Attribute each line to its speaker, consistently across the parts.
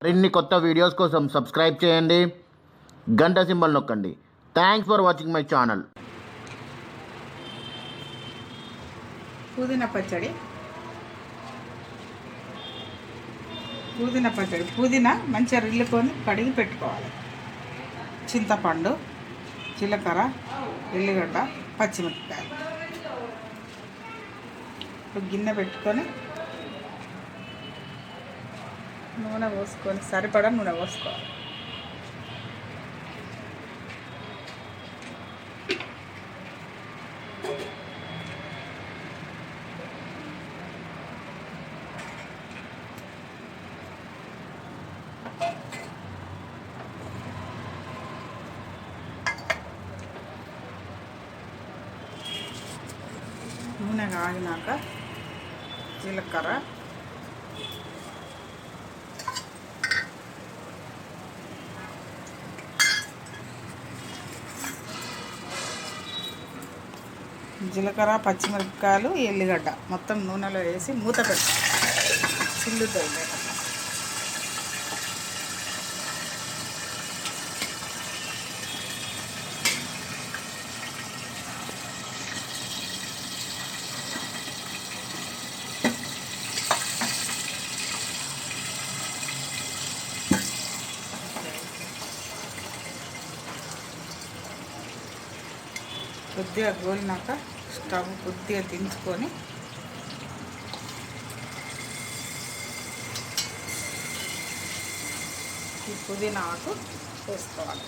Speaker 1: మరిన్ని కొత్త వీడియోస్ కోసం సబ్స్క్రైబ్ చేయండి, గంట సింబల్ నొక్కండి. Thanks for watching my channel.
Speaker 2: పుదీనా పచ్చడి. పుదీనా మంచిగా రిల్లుకొని కడిగి పెట్టుకోవాలి. చింతపండు, జీలకర్ర, ఎల్లిగడ్డ, పచ్చిమిరపకాయలు. గిన్నె పెట్టుకొని నూనె పోసుకొని సరిపడా నూనె పోసుకోవాలి. నూనె కాగినాక జీలకర్ర, పచ్చిమిరపకాయలు, ఎల్లిగడ్డ మొత్తం నూనెలో వేసి మూత పెట్టాలి. చిల్లుతుంది. కొద్దిగా గోలినాక స్టవ్ కొద్దిగా దించుకొని ఈ పుదీనా ఆకు వేసుకోవాలి.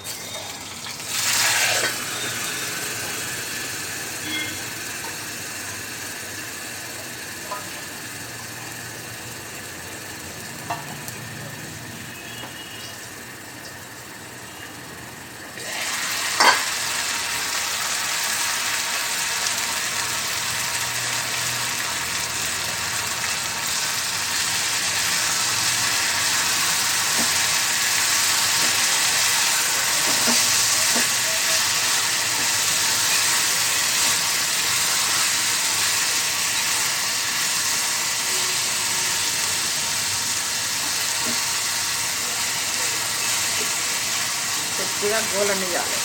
Speaker 2: కొద్దిగా గోలనియాలి.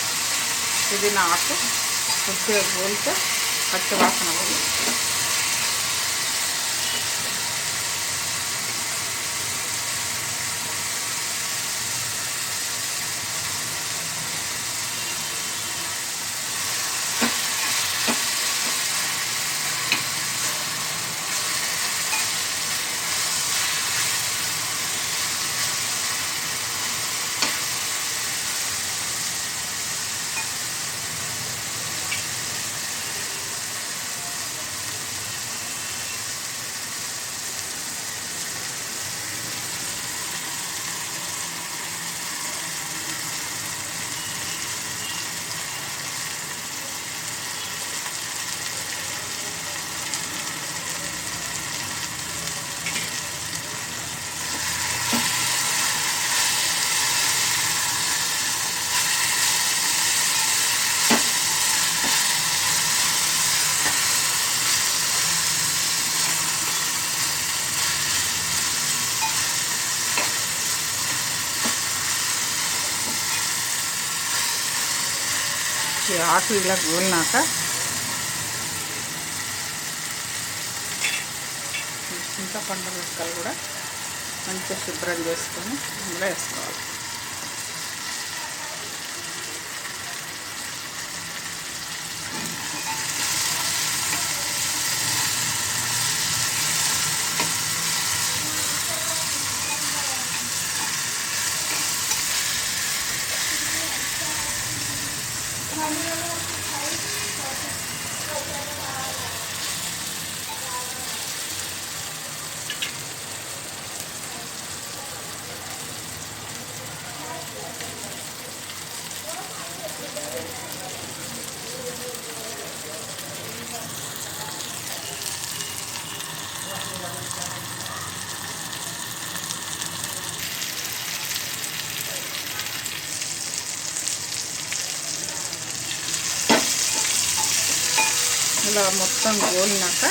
Speaker 2: పుదీనా ఆకు కొద్దిగా గోలితే పచ్చి వాసన పోయి ఆకు ఇలా గోలినాక చింతపండు ముక్కలు కూడా మంచిగా శుభ్రం చేసుకొని అందులో వేసుకోవాలి. ఇలా మొత్తం గోలినాక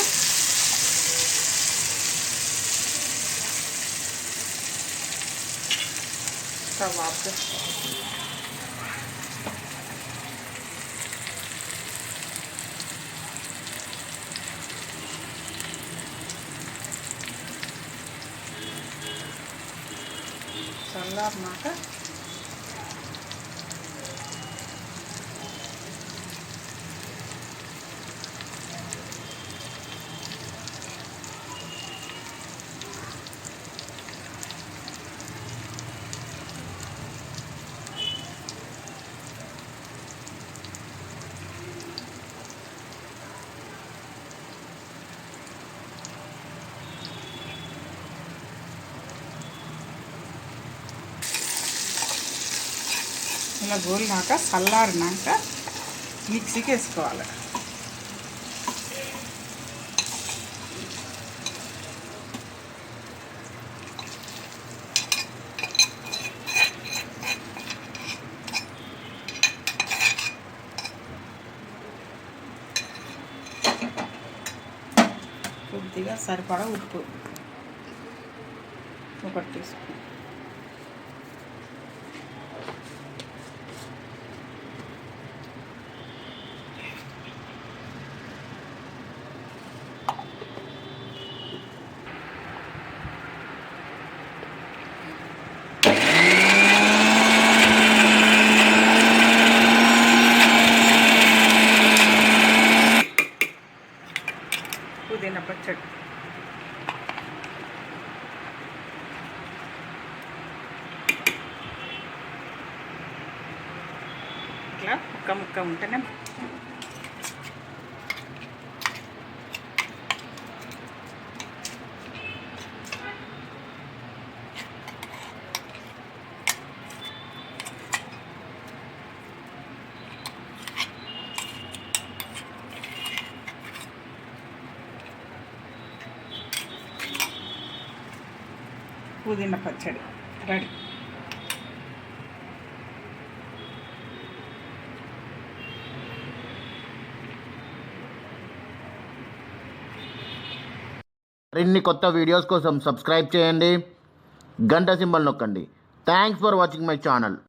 Speaker 2: స్టవ్ ఆఫ్ చేసుకో. చల్లారినాక ఇలా గోలినాక చల్లారినాక మిక్సీకి వేసుకోవాలి. కొద్దిగా సరిపడా ఉప్పు 1 టీ స్పూన్. పుదీనా పచ్చడి ఇట్లా ముక్క ఉంటేనే పుదీనా పచ్చడి రెడీ.
Speaker 1: మరిన్ని కొత్త వీడియోస్ కోసం సబ్స్క్రైబ్ చేయండి, గంట సింబల్ నొక్కండి. Thanks for watching my channel.